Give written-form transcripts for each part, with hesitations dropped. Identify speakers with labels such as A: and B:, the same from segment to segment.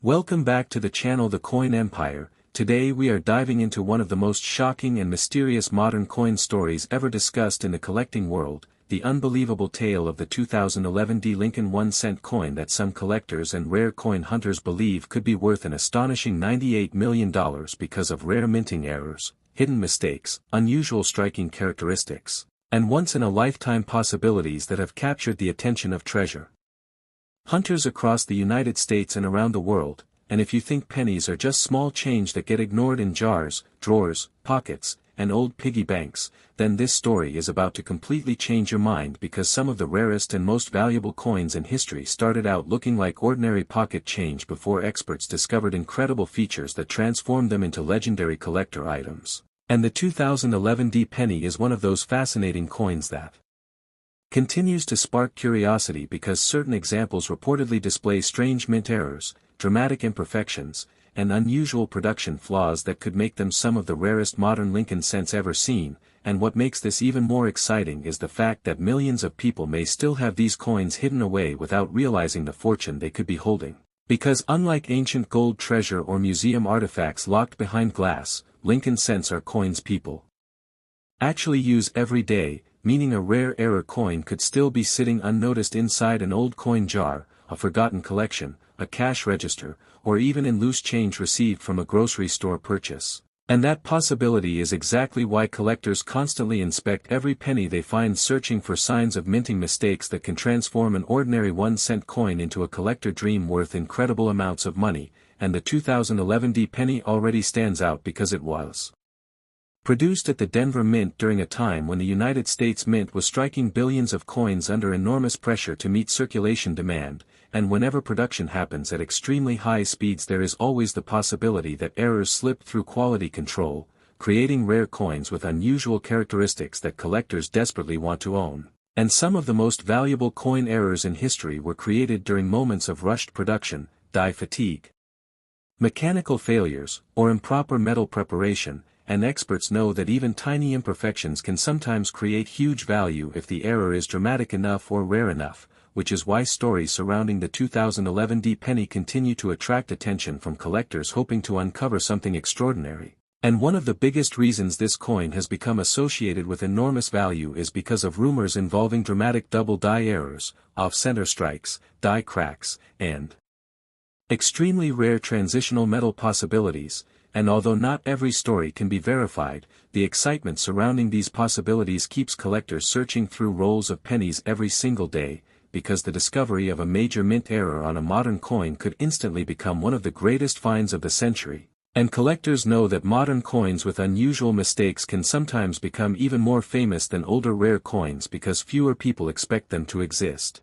A: Welcome back to the channel The Coin Empire. Today we are diving into one of the most shocking and mysterious modern coin stories ever discussed in the collecting world, the unbelievable tale of the 2011 D. Lincoln 1-cent coin that some collectors and rare coin hunters believe could be worth an astonishing $98 million because of rare minting errors, hidden mistakes, unusual striking characteristics, and once-in-a-lifetime possibilities that have captured the attention of treasure hunters across the United States and around the world. And if you think pennies are just small change that get ignored in jars, drawers, pockets, and old piggy banks, then this story is about to completely change your mind, because some of the rarest and most valuable coins in history started out looking like ordinary pocket change before experts discovered incredible features that transformed them into legendary collector items. And the 2011 D penny is one of those fascinating coins that continues to spark curiosity because certain examples reportedly display strange mint errors, dramatic imperfections, and unusual production flaws that could make them some of the rarest modern Lincoln cents ever seen. And what makes this even more exciting is the fact that millions of people may still have these coins hidden away without realizing the fortune they could be holding. Because unlike ancient gold treasure or museum artifacts locked behind glass, Lincoln cents are coins people actually use every day, meaning a rare error coin could still be sitting unnoticed inside an old coin jar, a forgotten collection, a cash register, or even in loose change received from a grocery store purchase. And that possibility is exactly why collectors constantly inspect every penny they find, searching for signs of minting mistakes that can transform an ordinary 1-cent coin into a collector dream worth incredible amounts of money. And the 2011 D penny already stands out because it was produced at the Denver Mint during a time when the United States Mint was striking billions of coins under enormous pressure to meet circulation demand, and whenever production happens at extremely high speeds there is always the possibility that errors slip through quality control, creating rare coins with unusual characteristics that collectors desperately want to own. And some of the most valuable coin errors in history were created during moments of rushed production, die fatigue, mechanical failures, or improper metal preparation. And experts know that even tiny imperfections can sometimes create huge value if the error is dramatic enough or rare enough, which is why stories surrounding the 2011 D penny continue to attract attention from collectors hoping to uncover something extraordinary. And one of the biggest reasons this coin has become associated with enormous value is because of rumors involving dramatic double die errors, off-center strikes, die cracks, and extremely rare transitional metal possibilities. And although not every story can be verified, the excitement surrounding these possibilities keeps collectors searching through rolls of pennies every single day, because the discovery of a major mint error on a modern coin could instantly become one of the greatest finds of the century. And collectors know that modern coins with unusual mistakes can sometimes become even more famous than older rare coins because fewer people expect them to exist.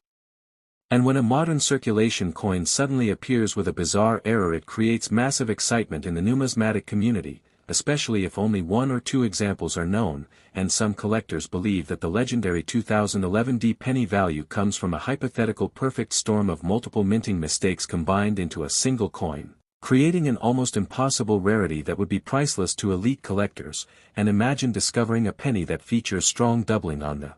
A: And when a modern circulation coin suddenly appears with a bizarre error, it creates massive excitement in the numismatic community, especially if only one or two examples are known. And some collectors believe that the legendary 2011 D penny value comes from a hypothetical perfect storm of multiple minting mistakes combined into a single coin, creating an almost impossible rarity that would be priceless to elite collectors. And imagine discovering a penny that features strong doubling on the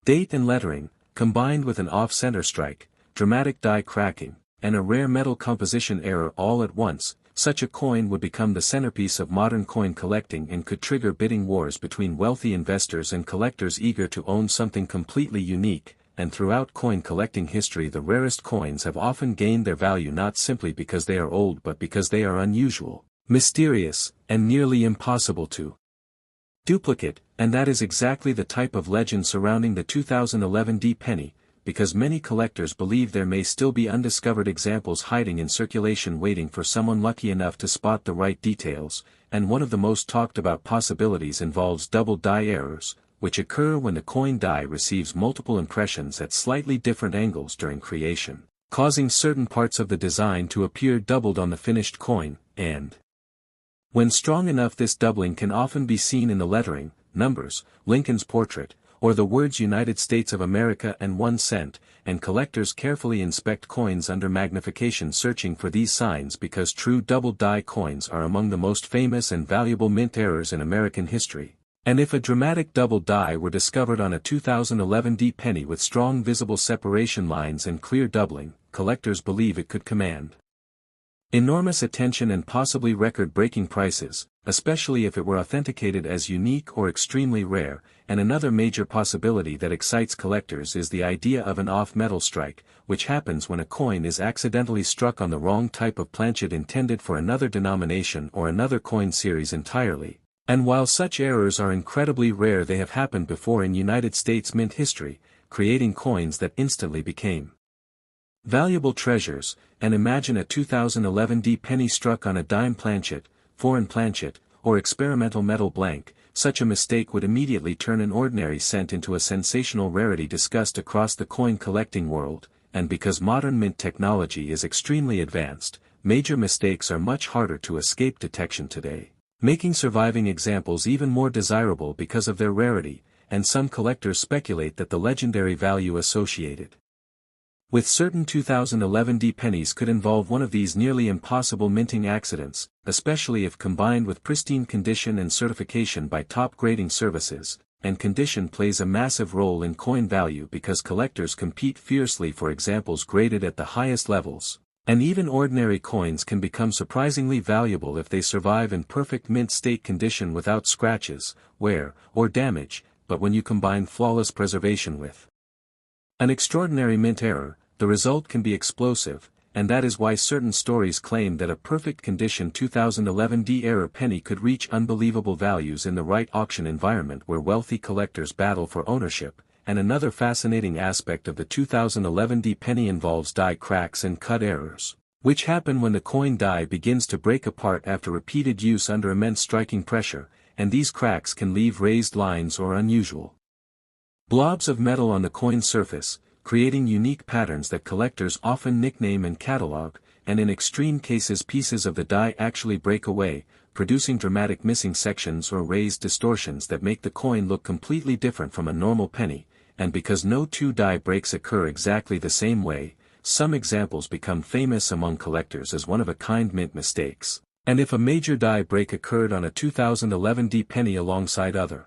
A: date and lettering, combined with an off-center strike, dramatic die cracking, and a rare metal composition error all at once. Such a coin would become the centerpiece of modern coin collecting and could trigger bidding wars between wealthy investors and collectors eager to own something completely unique. And throughout coin collecting history, the rarest coins have often gained their value not simply because they are old but because they are unusual, mysterious, and nearly impossible to duplicate. And that is exactly the type of legend surrounding the 2011 D penny, because many collectors believe there may still be undiscovered examples hiding in circulation waiting for someone lucky enough to spot the right details. And one of the most talked about possibilities involves double die errors, which occur when the coin die receives multiple impressions at slightly different angles during creation, causing certain parts of the design to appear doubled on the finished coin. And when strong enough, this doubling can often be seen in the lettering, numbers, Lincoln's portrait, or the words United States of America and 1 cent, and collectors carefully inspect coins under magnification searching for these signs because true double die coins are among the most famous and valuable mint errors in American history. And if a dramatic double die were discovered on a 2011 D penny with strong visible separation lines and clear doubling, collectors believe it could command enormous attention and possibly record-breaking prices, especially if it were authenticated as unique or extremely rare, and another major possibility that excites collectors is the idea of an off-metal strike, which happens when a coin is accidentally struck on the wrong type of planchet intended for another denomination or another coin series entirely. And while such errors are incredibly rare, they have happened before in United States mint history, creating coins that instantly became valuable treasures. And imagine a 2011 penny struck on a dime planchet, foreign planchet, or experimental metal blank. Such a mistake would immediately turn an ordinary cent into a sensational rarity discussed across the coin collecting world, and because modern mint technology is extremely advanced, major mistakes are much harder to escape detection today, making surviving examples even more desirable because of their rarity, and some collectors speculate that the legendary value associated with certain 2011 pennies could involve one of these nearly impossible minting accidents, especially if combined with pristine condition and certification by top grading services, and condition plays a massive role in coin value because collectors compete fiercely for examples graded at the highest levels, and even ordinary coins can become surprisingly valuable if they survive in perfect mint state condition without scratches, wear, or damage, but when you combine flawless preservation with an extraordinary mint error, the result can be explosive, and that is why certain stories claim that a perfect condition 2011 error penny could reach unbelievable values in the right auction environment where wealthy collectors battle for ownership. And another fascinating aspect of the 2011 penny involves die cracks and cut errors, which happen when the coin die begins to break apart after repeated use under immense striking pressure, and these cracks can leave raised lines or unusual blobs of metal on the coin surface, creating unique patterns that collectors often nickname and catalog, and in extreme cases pieces of the die actually break away, producing dramatic missing sections or raised distortions that make the coin look completely different from a normal penny, and because no two die breaks occur exactly the same way, some examples become famous among collectors as one-of-a-kind mint mistakes, and if a major die break occurred on a 2011 penny alongside other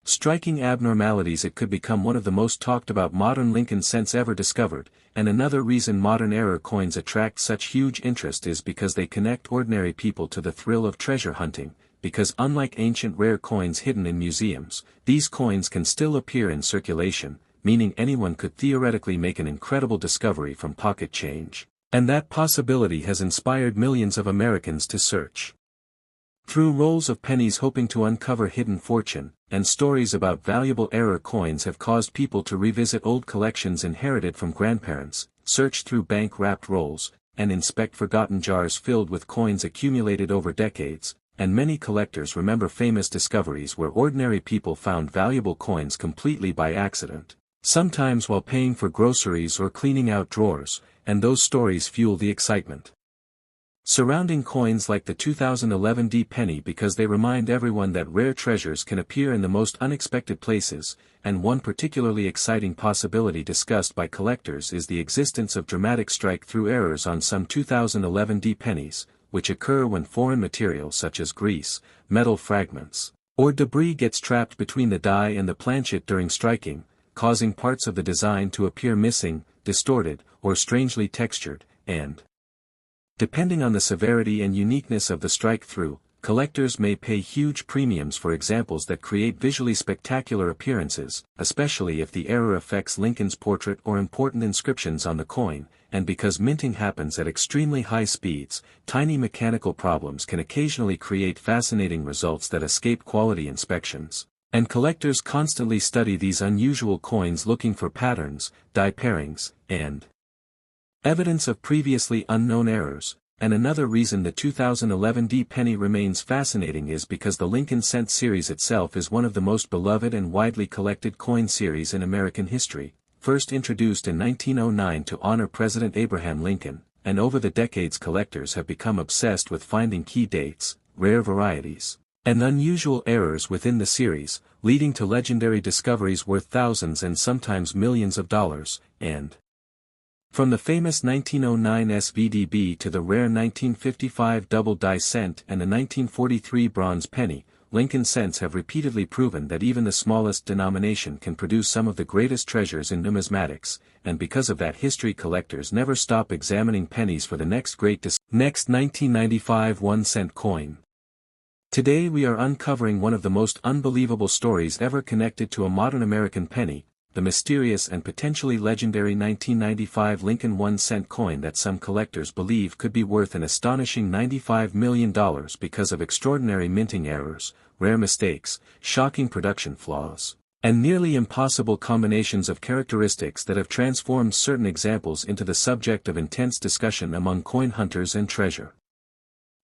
A: striking abnormalities, it could become one of the most talked about modern Lincoln cents ever discovered. And another reason modern error coins attract such huge interest is because they connect ordinary people to the thrill of treasure hunting, because unlike ancient rare coins hidden in museums, these coins can still appear in circulation, meaning anyone could theoretically make an incredible discovery from pocket change. And that possibility has inspired millions of Americans to search through rolls of pennies hoping to uncover hidden fortune, and stories about valuable error coins have caused people to revisit old collections inherited from grandparents, search through bank-wrapped rolls, and inspect forgotten jars filled with coins accumulated over decades, and many collectors remember famous discoveries where ordinary people found valuable coins completely by accident, sometimes while paying for groceries or cleaning out drawers, and those stories fuel the excitement surrounding coins like the 2011 penny because they remind everyone that rare treasures can appear in the most unexpected places, and one particularly exciting possibility discussed by collectors is the existence of dramatic strike-through errors on some 2011 pennies, which occur when foreign material such as grease, metal fragments, or debris gets trapped between the die and the planchet during striking, causing parts of the design to appear missing, distorted, or strangely textured, and depending on the severity and uniqueness of the strike-through, collectors may pay huge premiums for examples that create visually spectacular appearances, especially if the error affects Lincoln's portrait or important inscriptions on the coin, and because minting happens at extremely high speeds, tiny mechanical problems can occasionally create fascinating results that escape quality inspections. And collectors constantly study these unusual coins looking for patterns, die pairings, and evidence of previously unknown errors. And another reason the 2011 penny remains fascinating is because the Lincoln cent series itself is one of the most beloved and widely collected coin series in American history, first introduced in 1909 to honor President Abraham Lincoln, and over the decades collectors have become obsessed with finding key dates, rare varieties, and unusual errors within the series, leading to legendary discoveries worth thousands and sometimes millions of dollars, and from the famous 1909 SVDB to the rare 1955 double die cent and the 1943 bronze penny, Lincoln cents have repeatedly proven that even the smallest denomination can produce some of the greatest treasures in numismatics, and because of that history collectors never stop examining pennies for the next great Next 1995 1-cent coin. Today we are uncovering one of the most unbelievable stories ever connected to a modern American penny, the mysterious and potentially legendary 1995 Lincoln 1-cent coin that some collectors believe could be worth an astonishing $95 million because of extraordinary minting errors, rare mistakes, shocking production flaws, and nearly impossible combinations of characteristics that have transformed certain examples into the subject of intense discussion among coin hunters and treasure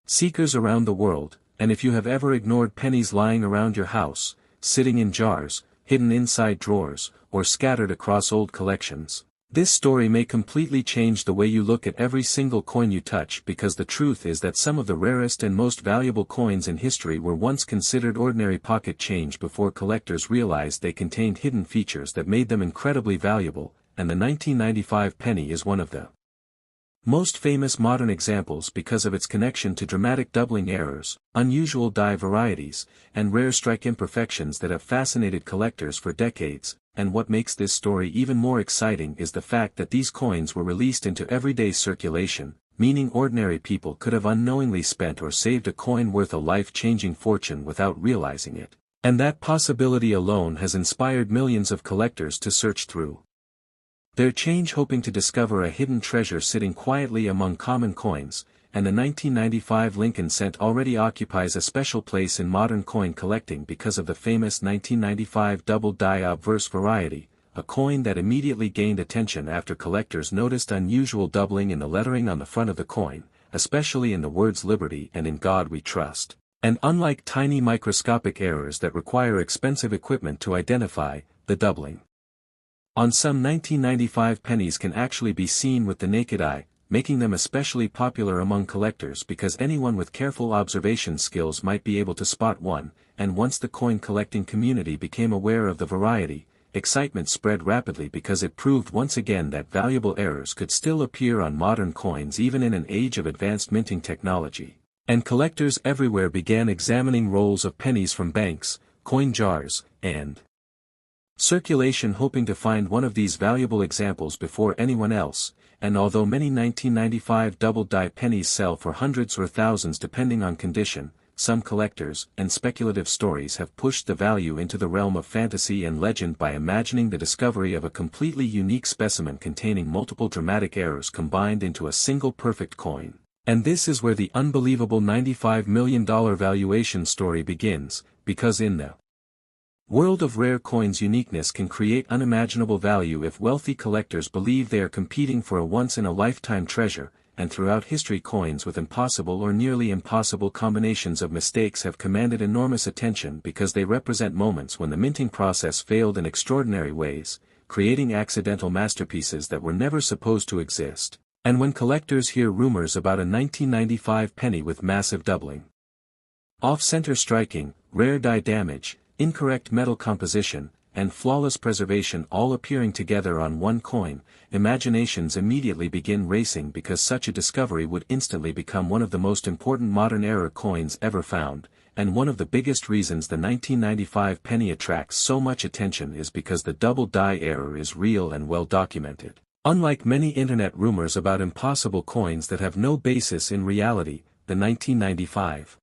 A: seekers around the world. And if you have ever ignored pennies lying around your house, sitting in jars, hidden inside drawers, or scattered across old collections, this story may completely change the way you look at every single coin you touch, because the truth is that some of the rarest and most valuable coins in history were once considered ordinary pocket change before collectors realized they contained hidden features that made them incredibly valuable, and the 1995 penny is one of the most famous modern examples because of its connection to dramatic doubling errors, unusual die varieties, and rare strike imperfections that have fascinated collectors for decades. And what makes this story even more exciting is the fact that these coins were released into everyday circulation, meaning ordinary people could have unknowingly spent or saved a coin worth a life-changing fortune without realizing it. And that possibility alone has inspired millions of collectors to search through their change, hoping to discover a hidden treasure sitting quietly among common coins, and the 1995 Lincoln cent already occupies a special place in modern coin collecting because of the famous 1995 double die obverse variety, a coin that immediately gained attention after collectors noticed unusual doubling in the lettering on the front of the coin, especially in the words "Liberty" and "In God We Trust." And unlike tiny microscopic errors that require expensive equipment to identify, the doubling on some 1995 pennies can actually be seen with the naked eye, making them especially popular among collectors because anyone with careful observation skills might be able to spot one. And once the coin collecting community became aware of the variety, excitement spread rapidly because it proved once again that valuable errors could still appear on modern coins even in an age of advanced minting technology. And collectors everywhere began examining rolls of pennies from banks, coin jars, and circulation, hoping to find one of these valuable examples before anyone else. And although many 1995 double-die pennies sell for hundreds or thousands depending on condition, some collectors and speculative stories have pushed the value into the realm of fantasy and legend by imagining the discovery of a completely unique specimen containing multiple dramatic errors combined into a single perfect coin. And this is where the unbelievable $95 million valuation story begins, because in the world of rare coins, uniqueness can create unimaginable value if wealthy collectors believe they are competing for a once-in-a-lifetime treasure, and throughout history coins with impossible or nearly impossible combinations of mistakes have commanded enormous attention because they represent moments when the minting process failed in extraordinary ways, creating accidental masterpieces that were never supposed to exist. And when collectors hear rumors about a 1995 penny with massive doubling, off-center striking, rare die damage, incorrect metal composition, and flawless preservation all appearing together on one coin, imaginations immediately begin racing because such a discovery would instantly become one of the most important modern era coins ever found. And one of the biggest reasons the 1995 penny attracts so much attention is because the double die error is real and well documented. Unlike many internet rumors about impossible coins that have no basis in reality, the 1995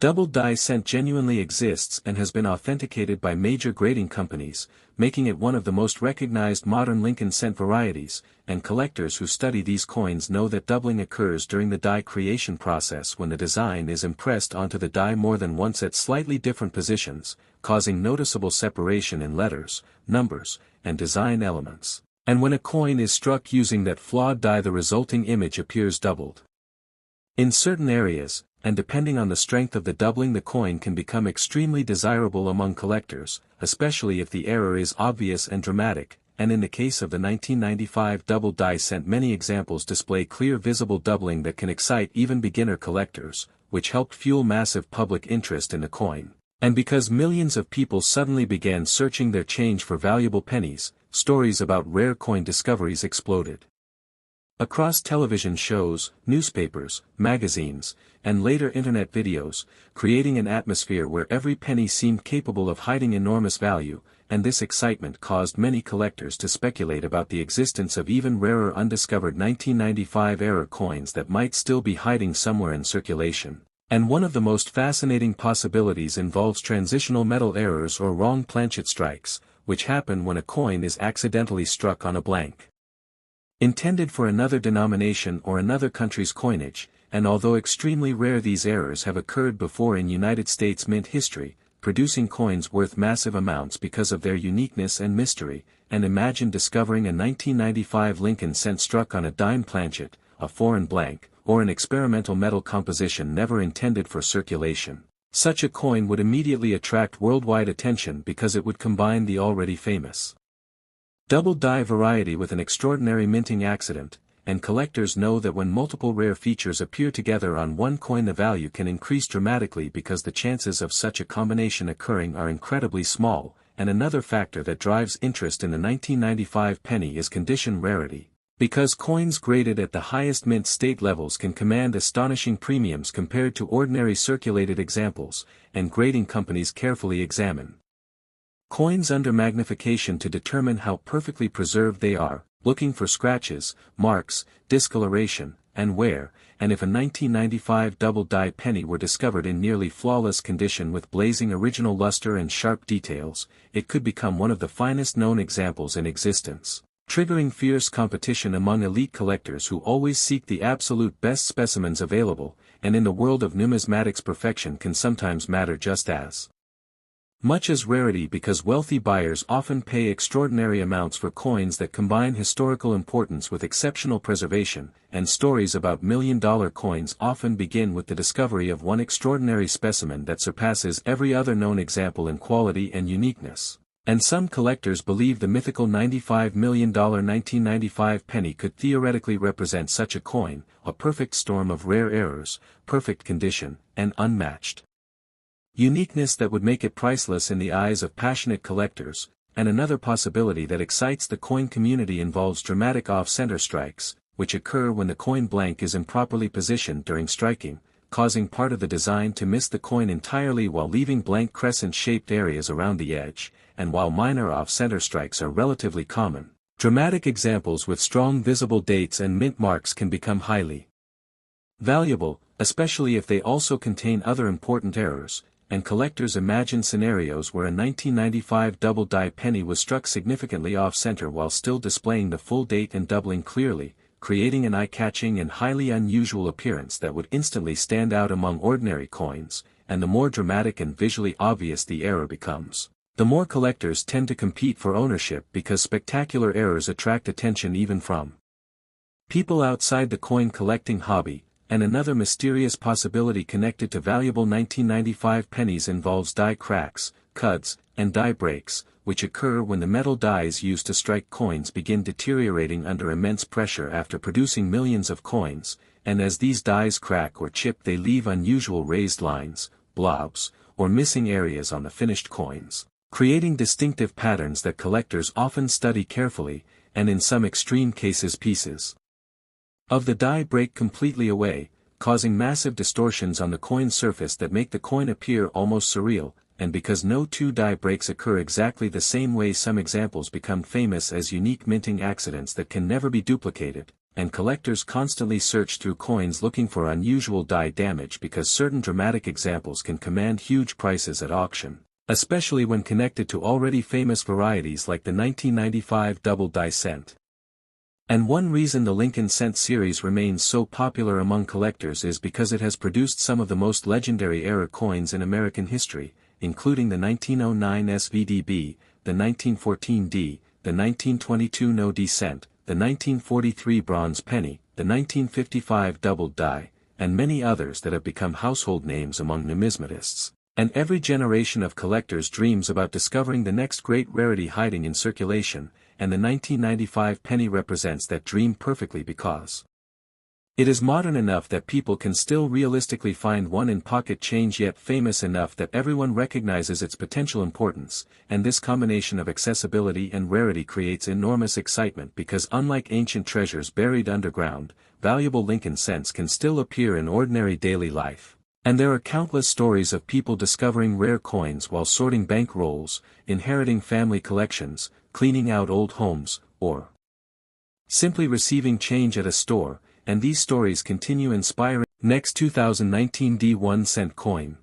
A: double die cent genuinely exists and has been authenticated by major grading companies, making it one of the most recognized modern Lincoln cent varieties, and collectors who study these coins know that doubling occurs during the die creation process when the design is impressed onto the die more than once at slightly different positions, causing noticeable separation in letters, numbers, and design elements. And when a coin is struck using that flawed die, the resulting image appears doubled in certain areas, and depending on the strength of the doubling, the coin can become extremely desirable among collectors, especially if the error is obvious and dramatic. And in the case of the 1995 double die cent, many examples display clear visible doubling that can excite even beginner collectors, which helped fuel massive public interest in the coin. And because millions of people suddenly began searching their change for valuable pennies, stories about rare coin discoveries exploded. Across television shows, newspapers, magazines, and later internet videos, creating an atmosphere where every penny seemed capable of hiding enormous value, and this excitement caused many collectors to speculate about the existence of even rarer undiscovered 1995-era coins that might still be hiding somewhere in circulation. And one of the most fascinating possibilities involves transitional metal errors or wrong planchet strikes, which happen when a coin is accidentally struck on a blank. Intended for another denomination or another country's coinage, and although extremely rare, these errors have occurred before in United States mint history, producing coins worth massive amounts because of their uniqueness and mystery. And imagine discovering a 1995 Lincoln cent struck on a dime planchet, a foreign blank, or an experimental metal composition never intended for circulation. Such a coin would immediately attract worldwide attention because it would combine the already famous double die variety with an extraordinary minting accident, and collectors know that when multiple rare features appear together on one coin, the value can increase dramatically because the chances of such a combination occurring are incredibly small. And another factor that drives interest in the 1995 penny is condition rarity, because coins graded at the highest mint state levels can command astonishing premiums compared to ordinary circulated examples, and grading companies carefully examine coins under magnification to determine how perfectly preserved they are, looking for scratches, marks, discoloration, and wear. And if a 1995 double die penny were discovered in nearly flawless condition with blazing original luster and sharp details, it could become one of the finest known examples in existence, triggering fierce competition among elite collectors who always seek the absolute best specimens available. And in the world of numismatics, perfection can sometimes matter just as much as rarity, because wealthy buyers often pay extraordinary amounts for coins that combine historical importance with exceptional preservation, and stories about million-dollar coins often begin with the discovery of one extraordinary specimen that surpasses every other known example in quality and uniqueness. And some collectors believe the mythical $95 million 1995 penny could theoretically represent such a coin, a perfect storm of rare errors, perfect condition, and unmatched uniqueness that would make it priceless in the eyes of passionate collectors. And another possibility that excites the coin community involves dramatic off-center strikes, which occur when the coin blank is improperly positioned during striking, causing part of the design to miss the coin entirely while leaving blank crescent-shaped areas around the edge. And while minor off-center strikes are relatively common, dramatic examples with strong visible dates and mint marks can become highly valuable, especially if they also contain other important errors. And collectors imagine scenarios where a 1995 double die penny was struck significantly off-center while still displaying the full date and doubling clearly, creating an eye-catching and highly unusual appearance that would instantly stand out among ordinary coins. And the more dramatic and visually obvious the error becomes, the more collectors tend to compete for ownership, because spectacular errors attract attention even from people outside the coin collecting hobby. And another mysterious possibility connected to valuable 1995 pennies involves die cracks, cuts, and die breaks, which occur when the metal dies used to strike coins begin deteriorating under immense pressure after producing millions of coins. And as these dies crack or chip, they leave unusual raised lines, blobs, or missing areas on the finished coins, creating distinctive patterns that collectors often study carefully, and in some extreme cases pieces of the die break completely away, causing massive distortions on the coin surface that make the coin appear almost surreal. And because no two die breaks occur exactly the same way, some examples become famous as unique minting accidents that can never be duplicated, and collectors constantly search through coins looking for unusual die damage, because certain dramatic examples can command huge prices at auction, especially when connected to already famous varieties like the 1995 double die cent. And one reason the Lincoln cent series remains so popular among collectors is because it has produced some of the most legendary error coins in American history, including the 1909 SVDB, the 1914 D, the 1922 No D cent, the 1943 bronze penny, the 1955 double die, and many others that have become household names among numismatists. And every generation of collectors dreams about discovering the next great rarity hiding in circulation, and the 1995 penny represents that dream perfectly, because It is modern enough that people can still realistically find one in pocket change, yet famous enough that everyone recognizes its potential importance, and this combination of accessibility and rarity creates enormous excitement because unlike ancient treasures buried underground, valuable Lincoln cents can still appear in ordinary daily life. And there are countless stories of people discovering rare coins while sorting bank rolls, inheriting family collections, cleaning out old homes, or simply receiving change at a store, and these stories continue inspiring. Next, 2019 D1 cent coin.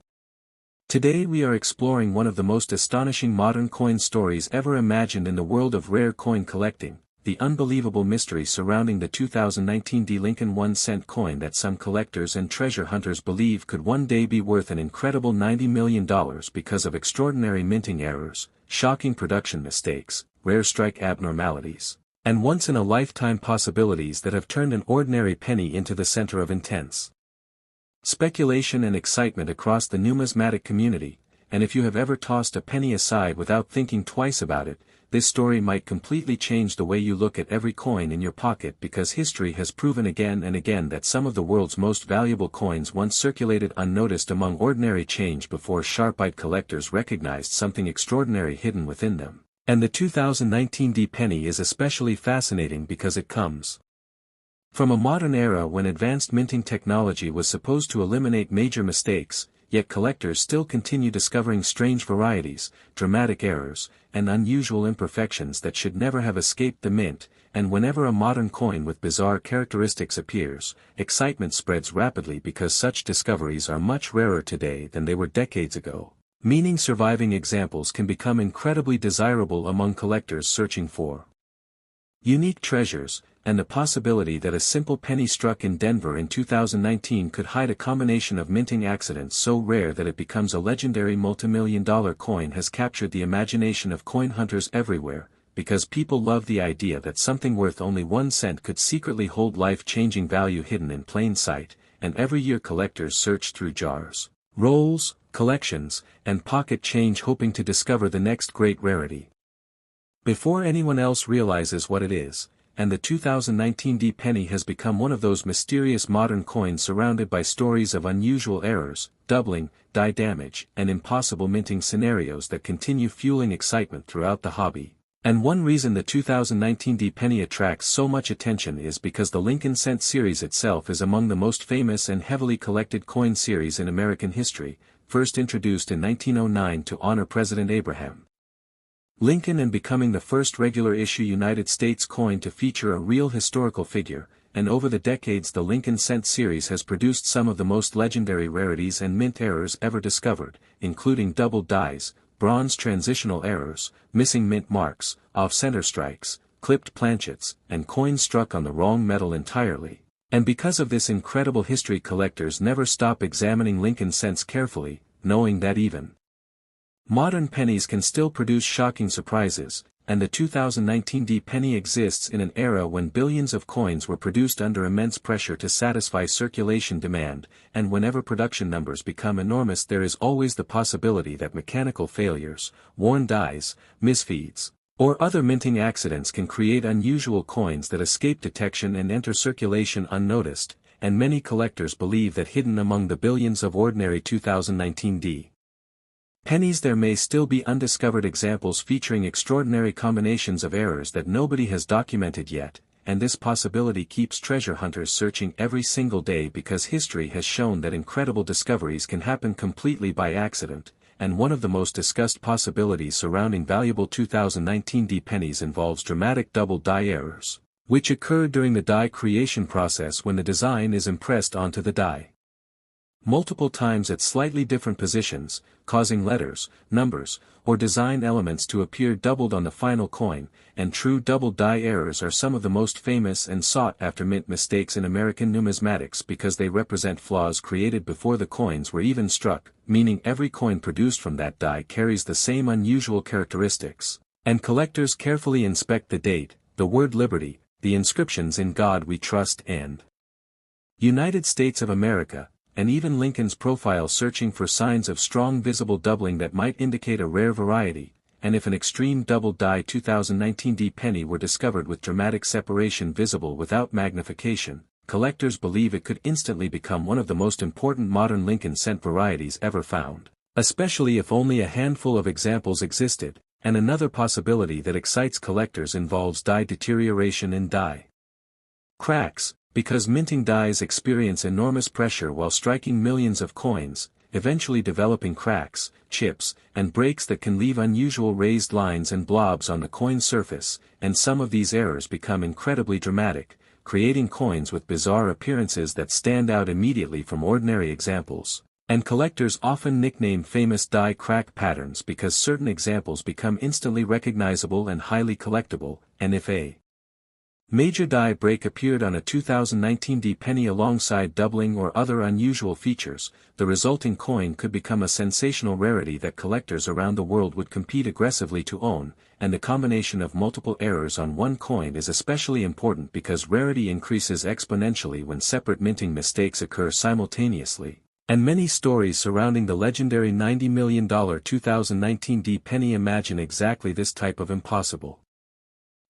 A: Today we are exploring one of the most astonishing modern coin stories ever imagined in the world of rare coin collecting, the unbelievable mystery surrounding the 2019 D Lincoln 1 cent coin that some collectors and treasure hunters believe could one day be worth an incredible $90 million because of extraordinary minting errors, shocking production mistakes, rare strike abnormalities, and once-in-a-lifetime possibilities that have turned an ordinary penny into the center of intense speculation and excitement across the numismatic community. And if you have ever tossed a penny aside without thinking twice about it, this story might completely change the way you look at every coin in your pocket, because history has proven again and again that some of the world's most valuable coins once circulated unnoticed among ordinary change before sharp-eyed collectors recognized something extraordinary hidden within them. And the 2019 D penny is especially fascinating because it comes from a modern era when advanced minting technology was supposed to eliminate major mistakes, yet collectors still continue discovering strange varieties, dramatic errors, and unusual imperfections that should never have escaped the mint. And whenever a modern coin with bizarre characteristics appears, excitement spreads rapidly because such discoveries are much rarer today than they were decades ago. Meaning surviving examples can become incredibly desirable among collectors searching for unique treasures, and the possibility that a simple penny struck in Denver in 2019 could hide a combination of minting accidents so rare that it becomes a legendary multimillion-dollar coin has captured the imagination of coin hunters everywhere, because people love the idea that something worth only 1 cent could secretly hold life-changing value hidden in plain sight, and every year collectors search through jars, rolls, collections, and pocket change hoping to discover the next great rarity. Before anyone else realizes what it is, and the 2019 D penny has become one of those mysterious modern coins surrounded by stories of unusual errors, doubling, die damage, and impossible minting scenarios that continue fueling excitement throughout the hobby. And one reason the 2019 D penny attracts so much attention is because the Lincoln cent series itself is among the most famous and heavily collected coin series in American history, first introduced in 1909 to honor President Abraham Lincoln and becoming the first regular-issue United States coin to feature a real historical figure. And over the decades the Lincoln cent series has produced some of the most legendary rarities and mint errors ever discovered, including double dies, bronze transitional errors, missing mint marks, off-center strikes, clipped planchets, and coins struck on the wrong metal entirely. And because of this incredible history, collectors never stop examining Lincoln cents carefully, knowing that even modern pennies can still produce shocking surprises, and the 2019 D penny exists in an era when billions of coins were produced under immense pressure to satisfy circulation demand, and whenever production numbers become enormous there is always the possibility that mechanical failures, worn dies, misfeeds, or other minting accidents can create unusual coins that escape detection and enter circulation unnoticed, and many collectors believe that hidden among the billions of ordinary 2019 D pennies there may still be undiscovered examples featuring extraordinary combinations of errors that nobody has documented yet, and this possibility keeps treasure hunters searching every single day because history has shown that incredible discoveries can happen completely by accident, and one of the most discussed possibilities surrounding valuable 2019 D pennies involves dramatic double die errors, which occur during the die creation process when the design is impressed onto the die multiple times at slightly different positions, causing letters, numbers, or design elements to appear doubled on the final coin, and true double die errors are some of the most famous and sought-after mint mistakes in American numismatics because they represent flaws created before the coins were even struck, meaning every coin produced from that die carries the same unusual characteristics, and collectors carefully inspect the date, the word liberty, the inscriptions in God We Trust and United States of America, and even Lincoln's profile, searching for signs of strong visible doubling that might indicate a rare variety, and if an extreme double die 2019 D penny were discovered with dramatic separation visible without magnification, collectors believe it could instantly become one of the most important modern Lincoln cent varieties ever found, especially if only a handful of examples existed. And another possibility that excites collectors involves die deterioration and die cracks, because minting dies experience enormous pressure while striking millions of coins, eventually developing cracks, chips, and breaks that can leave unusual raised lines and blobs on the coin surface, and some of these errors become incredibly dramatic, creating coins with bizarre appearances that stand out immediately from ordinary examples. And collectors often nickname famous die crack patterns because certain examples become instantly recognizable and highly collectible, and if a major die break appeared on a 2019 D penny alongside doubling or other unusual features, the resulting coin could become a sensational rarity that collectors around the world would compete aggressively to own, and the combination of multiple errors on one coin is especially important because rarity increases exponentially when separate minting mistakes occur simultaneously. And many stories surrounding the legendary $90 million 2019 D penny imagine exactly this type of impossible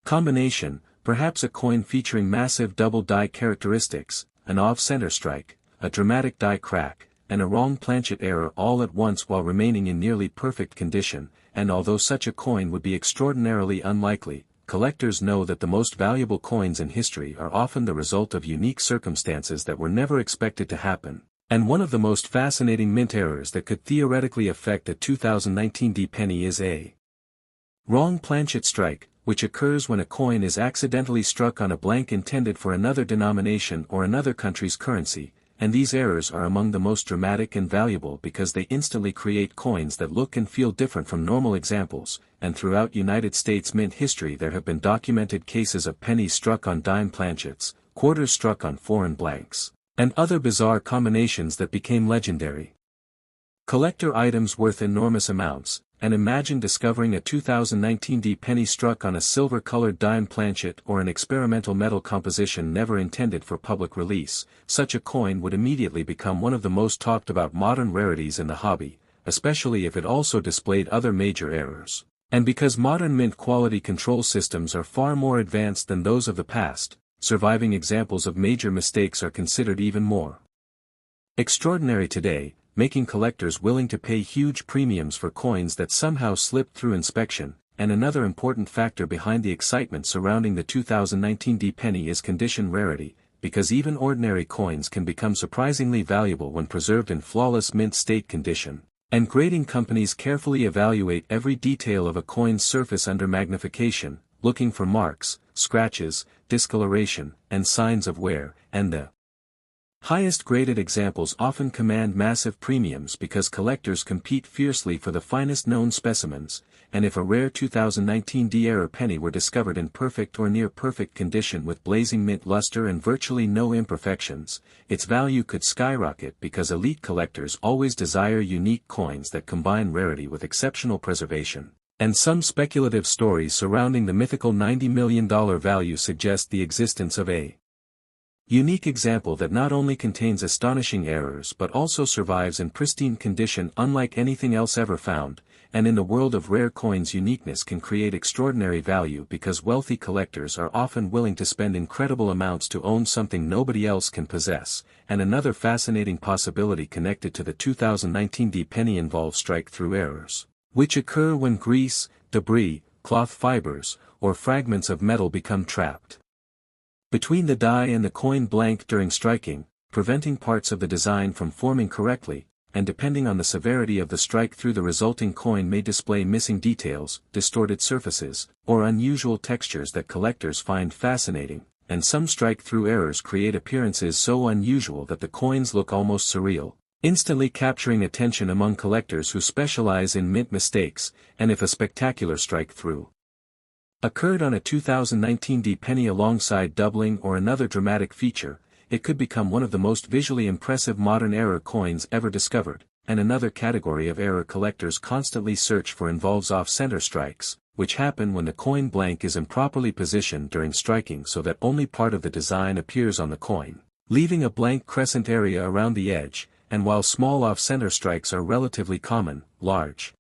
A: combination, perhaps a coin featuring massive double die characteristics, an off-center strike, a dramatic die crack, and a wrong planchet error all at once while remaining in nearly perfect condition, and although such a coin would be extraordinarily unlikely, collectors know that the most valuable coins in history are often the result of unique circumstances that were never expected to happen. And one of the most fascinating mint errors that could theoretically affect a 2019 D penny is a wrong planchet strike, which occurs when a coin is accidentally struck on a blank intended for another denomination or another country's currency, and these errors are among the most dramatic and valuable because they instantly create coins that look and feel different from normal examples, and throughout United States mint history there have been documented cases of pennies struck on dime planchets, quarters struck on foreign blanks, and other bizarre combinations that became legendary. Collector items worth enormous amounts, and imagine discovering a 2019 D penny struck on a silver-colored dime planchet or an experimental metal composition never intended for public release. Such a coin would immediately become one of the most talked about modern rarities in the hobby, especially if it also displayed other major errors. And because modern mint quality control systems are far more advanced than those of the past, surviving examples of major mistakes are considered even more extraordinary today, making collectors willing to pay huge premiums for coins that somehow slipped through inspection. And another important factor behind the excitement surrounding the 2019 D penny is condition rarity, because even ordinary coins can become surprisingly valuable when preserved in flawless mint state condition. And grading companies carefully evaluate every detail of a coin's surface under magnification, looking for marks, scratches, discoloration, and signs of wear, and the highest graded examples often command massive premiums because collectors compete fiercely for the finest known specimens, and if a rare 2019 D-era penny were discovered in perfect or near perfect condition with blazing mint luster and virtually no imperfections, its value could skyrocket because elite collectors always desire unique coins that combine rarity with exceptional preservation. And some speculative stories surrounding the mythical $90 million value suggest the existence of a unique example that not only contains astonishing errors but also survives in pristine condition unlike anything else ever found. And in the world of rare coins, uniqueness can create extraordinary value because wealthy collectors are often willing to spend incredible amounts to own something nobody else can possess. And another fascinating possibility connected to the 2019 D penny involves strike-through errors, which occur when grease, debris, cloth fibers, or fragments of metal become trapped between the die and the coin blank during striking, preventing parts of the design from forming correctly, and depending on the severity of the strike through the resulting coin may display missing details, distorted surfaces, or unusual textures that collectors find fascinating, and some strike-through errors create appearances so unusual that the coins look almost surreal, instantly capturing attention among collectors who specialize in mint mistakes. And if a spectacular strike-through occurred on a 2019 D penny alongside doubling or another dramatic feature, it could become one of the most visually impressive modern error coins ever discovered. And another category of error collectors constantly search for involves off-center strikes, which happen when the coin blank is improperly positioned during striking so that only part of the design appears on the coin, leaving a blank crescent area around the edge. And while small off-center strikes are relatively common, large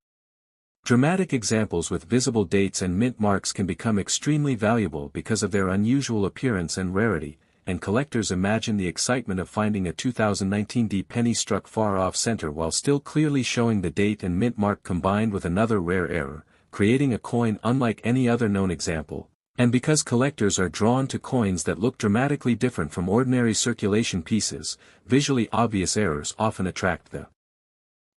A: dramatic examples with visible dates and mint marks can become extremely valuable because of their unusual appearance and rarity. and collectors imagine the excitement of finding a 2019 D penny struck far off center while still clearly showing the date and mint mark combined with another rare error, creating a coin unlike any other known example. And because collectors are drawn to coins that look dramatically different from ordinary circulation pieces, visually obvious errors often attract the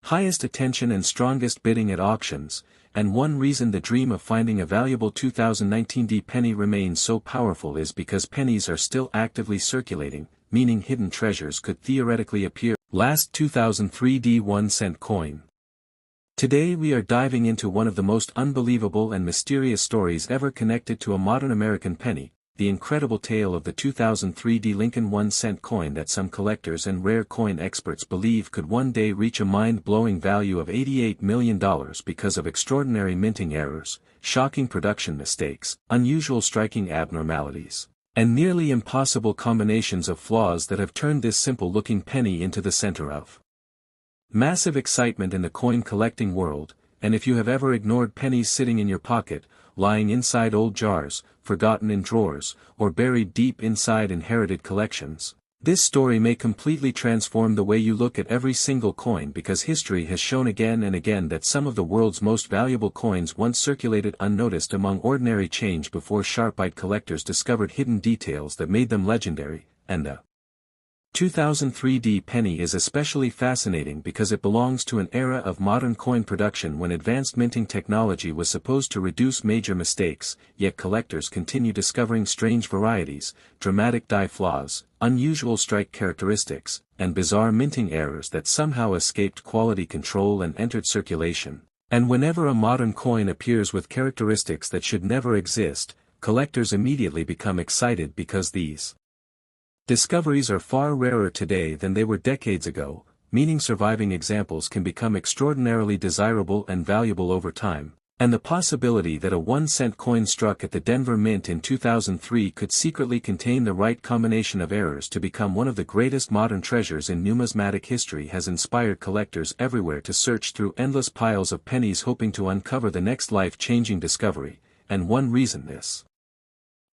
A: highest attention and strongest bidding at auctions, and one reason the dream of finding a valuable 2019 D penny remains so powerful is because pennies are still actively circulating, meaning hidden treasures could theoretically appear. Last 2003 D 1-cent coin. Today we are diving into one of the most unbelievable and mysterious stories ever connected to a modern American penny, the incredible tale of the 2003 D Lincoln 1-cent coin that some collectors and rare coin experts believe could one day reach a mind-blowing value of $88 million because of extraordinary minting errors, shocking production mistakes, unusual striking abnormalities, and nearly impossible combinations of flaws that have turned this simple-looking penny into the center of massive excitement in the coin collecting world. And if you have ever ignored pennies sitting in your pocket, lying inside old jars, forgotten in drawers, or buried deep inside inherited collections, this story may completely transform the way you look at every single coin, because history has shown again and again that some of the world's most valuable coins once circulated unnoticed among ordinary change before sharp-eyed collectors discovered hidden details that made them legendary, and the 2003 D penny is especially fascinating because it belongs to an era of modern coin production when advanced minting technology was supposed to reduce major mistakes, yet collectors continue discovering strange varieties, dramatic die flaws, unusual strike characteristics, and bizarre minting errors that somehow escaped quality control and entered circulation. And whenever a modern coin appears with characteristics that should never exist, collectors immediately become excited because these discoveries are far rarer today than they were decades ago, meaning surviving examples can become extraordinarily desirable and valuable over time, and the possibility that a 1-cent coin struck at the Denver Mint in 2003 could secretly contain the right combination of errors to become one of the greatest modern treasures in numismatic history has inspired collectors everywhere to search through endless piles of pennies hoping to uncover the next life-changing discovery. And one reason this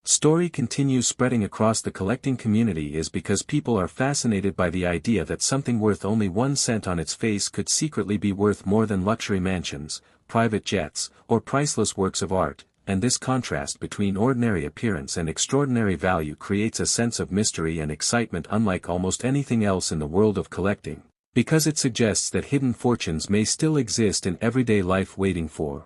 A: story continues spreading across the collecting community is because people are fascinated by the idea that something worth only 1 cent on its face could secretly be worth more than luxury mansions, private jets, or priceless works of art, and this contrast between ordinary appearance and extraordinary value creates a sense of mystery and excitement unlike almost anything else in the world of collecting, because it suggests that hidden fortunes may still exist in everyday life waiting for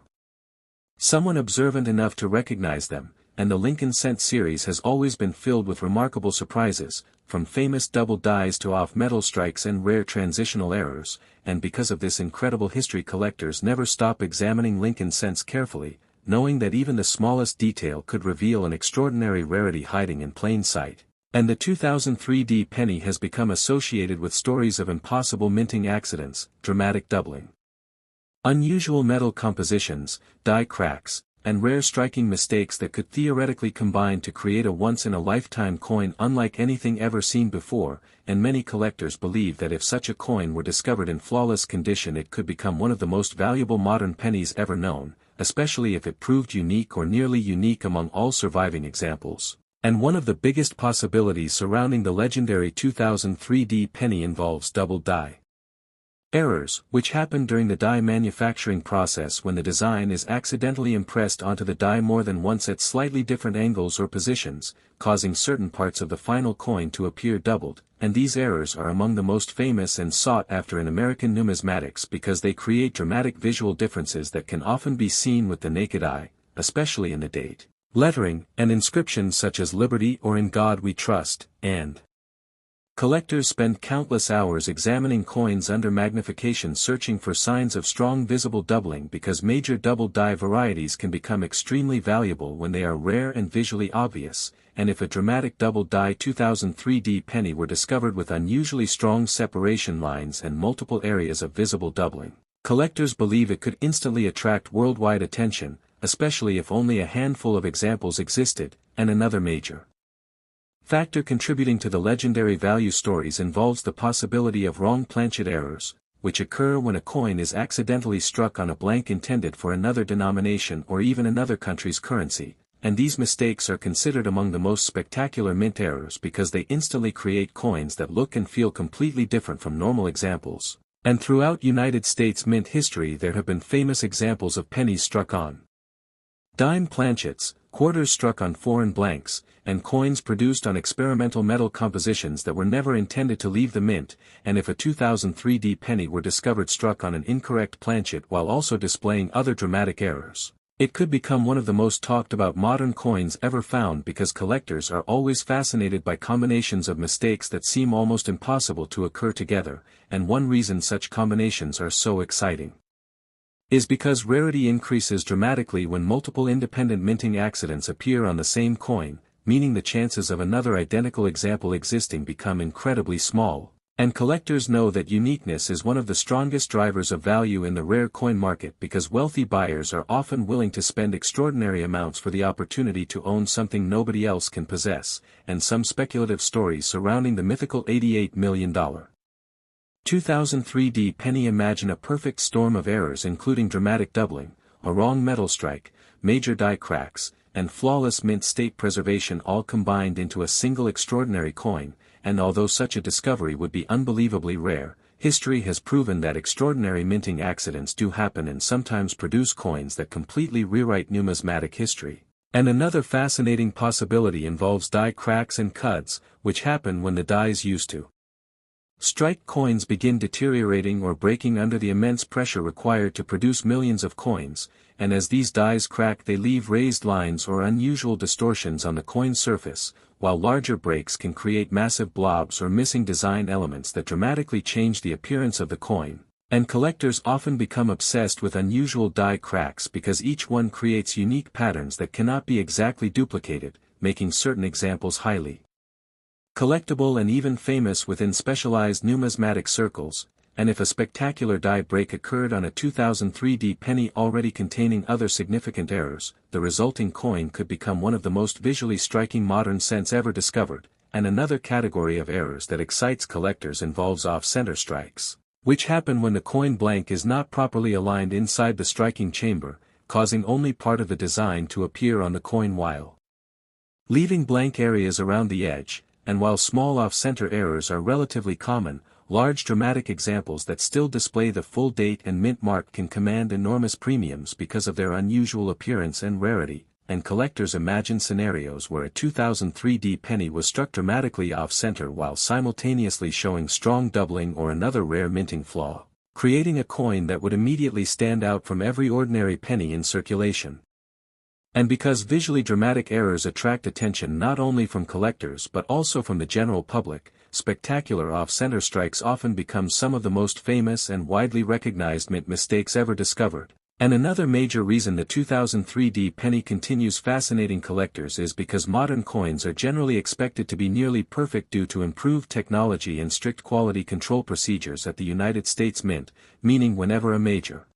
A: someone observant enough to recognize them. And the Lincoln Cent series has always been filled with remarkable surprises, from famous double dies to off-metal strikes and rare transitional errors, and because of this incredible history collectors never stop examining Lincoln Cents carefully, knowing that even the smallest detail could reveal an extraordinary rarity hiding in plain sight. And the 2003 D penny has become associated with stories of impossible minting accidents, dramatic doubling, unusual metal compositions, die cracks, and rare striking mistakes that could theoretically combine to create a once-in-a-lifetime coin unlike anything ever seen before, and many collectors believe that if such a coin were discovered in flawless condition it could become one of the most valuable modern pennies ever known, especially if it proved unique or nearly unique among all surviving examples. And one of the biggest possibilities surrounding the legendary 2003 D penny involves double die errors, which happen during the die manufacturing process when the design is accidentally impressed onto the die more than once at slightly different angles or positions, causing certain parts of the final coin to appear doubled, and these errors are among the most famous and sought after in American numismatics because they create dramatic visual differences that can often be seen with the naked eye, especially in the date, lettering, and inscriptions such as Liberty or In God We Trust, and collectors spend countless hours examining coins under magnification searching for signs of strong visible doubling because major double die varieties can become extremely valuable when they are rare and visually obvious, and if a dramatic double die 2003 D penny were discovered with unusually strong separation lines and multiple areas of visible doubling, collectors believe it could instantly attract worldwide attention, especially if only a handful of examples existed. And another major factor contributing to the legendary value stories involves the possibility of wrong planchet errors, which occur when a coin is accidentally struck on a blank intended for another denomination or even another country's currency, and these mistakes are considered among the most spectacular mint errors because they instantly create coins that look and feel completely different from normal examples. And throughout United States mint history there have been famous examples of pennies struck on dime planchets, quarters struck on foreign blanks, and coins produced on experimental metal compositions that were never intended to leave the mint, and if a 2003 penny were discovered struck on an incorrect planchet while also displaying other dramatic errors, it could become one of the most talked about modern coins ever found because collectors are always fascinated by combinations of mistakes that seem almost impossible to occur together, and one reason such combinations are so exciting is because rarity increases dramatically when multiple independent minting accidents appear on the same coin, meaning the chances of another identical example existing become incredibly small, and collectors know that uniqueness is one of the strongest drivers of value in the rare coin market because wealthy buyers are often willing to spend extraordinary amounts for the opportunity to own something nobody else can possess, and some speculative stories surrounding the mythical $88 million 2003 penny. Imagine a perfect storm of errors including dramatic doubling, a wrong metal strike, major die cracks, and flawless mint state preservation all combined into a single extraordinary coin, and although such a discovery would be unbelievably rare, history has proven that extraordinary minting accidents do happen and sometimes produce coins that completely rewrite numismatic history. And another fascinating possibility involves die cracks and cuds, which happen when the dies used to strike coins begin deteriorating or breaking under the immense pressure required to produce millions of coins, and as these dies crack they leave raised lines or unusual distortions on the coin surface, while larger breaks can create massive blobs or missing design elements that dramatically change the appearance of the coin, and collectors often become obsessed with unusual die cracks because each one creates unique patterns that cannot be exactly duplicated, making certain examples highly collectible and even famous within specialized numismatic circles, and if a spectacular die break occurred on a 2003 penny already containing other significant errors, the resulting coin could become one of the most visually striking modern cents ever discovered. And another category of errors that excites collectors involves off-center strikes, which happen when the coin blank is not properly aligned inside the striking chamber, causing only part of the design to appear on the coin while leaving blank areas around the edge. And while small off-center errors are relatively common, large dramatic examples that still display the full date and mint mark can command enormous premiums because of their unusual appearance and rarity, and collectors imagine scenarios where a 2003 penny was struck dramatically off-center while simultaneously showing strong doubling or another rare minting flaw, creating a coin that would immediately stand out from every ordinary penny in circulation. And because visually dramatic errors attract attention not only from collectors but also from the general public, spectacular off-center strikes often become some of the most famous and widely recognized mint mistakes ever discovered. And another major reason the 2003 penny continues fascinating collectors is because modern coins are generally expected to be nearly perfect due to improved technology and strict quality control procedures at the United States Mint, meaning whenever a major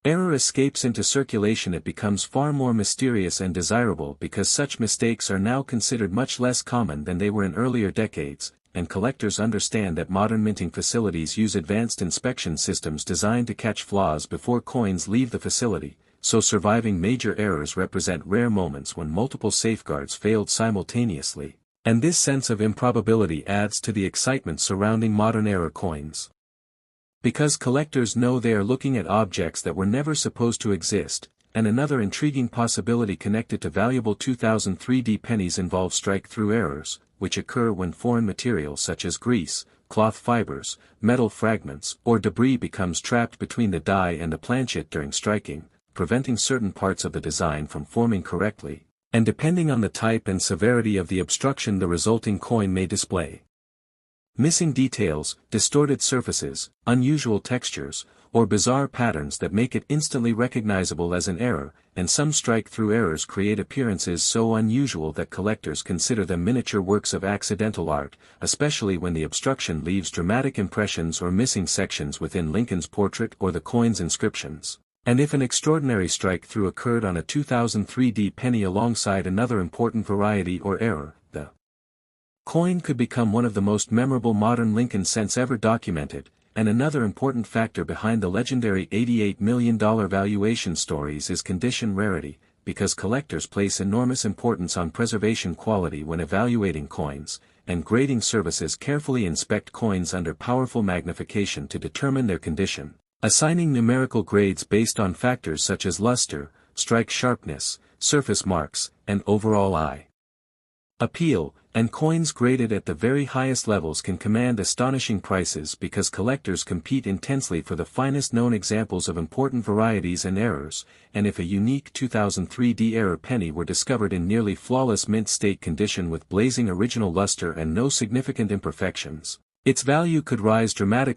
A: error escapes into circulation it becomes far more mysterious and desirable because such mistakes are now considered much less common than they were in earlier decades, and collectors understand that modern minting facilities use advanced inspection systems designed to catch flaws before coins leave the facility, so surviving major errors represent rare moments when multiple safeguards failed simultaneously, and this sense of improbability adds to the excitement surrounding modern error coins. Because collectors know they are looking at objects that were never supposed to exist, and another intriguing possibility connected to valuable 2003 pennies involves strike-through errors, which occur when foreign materials such as grease, cloth fibers, metal fragments, or debris becomes trapped between the die and the planchet during striking, preventing certain parts of the design from forming correctly, and depending on the type and severity of the obstruction the resulting coin may display missing details, distorted surfaces, unusual textures, or bizarre patterns that make it instantly recognizable as an error, and some strike-through errors create appearances so unusual that collectors consider them miniature works of accidental art, especially when the obstruction leaves dramatic impressions or missing sections within Lincoln's portrait or the coin's inscriptions. And if an extraordinary strike-through occurred on a 2003 penny alongside another important variety or error, the coin could become one of the most memorable modern Lincoln cents ever documented. And another important factor behind the legendary $88 million valuation stories is condition rarity, because collectors place enormous importance on preservation quality when evaluating coins, and grading services carefully inspect coins under powerful magnification to determine their condition, assigning numerical grades based on factors such as luster, strike sharpness, surface marks, and overall eye appeal, and coins graded at the very highest levels can command astonishing prices because collectors compete intensely for the finest known examples of important varieties and errors, and if a unique 2003 D-error penny were discovered in nearly flawless mint state condition with blazing original luster and no significant imperfections, its value could rise dramatically.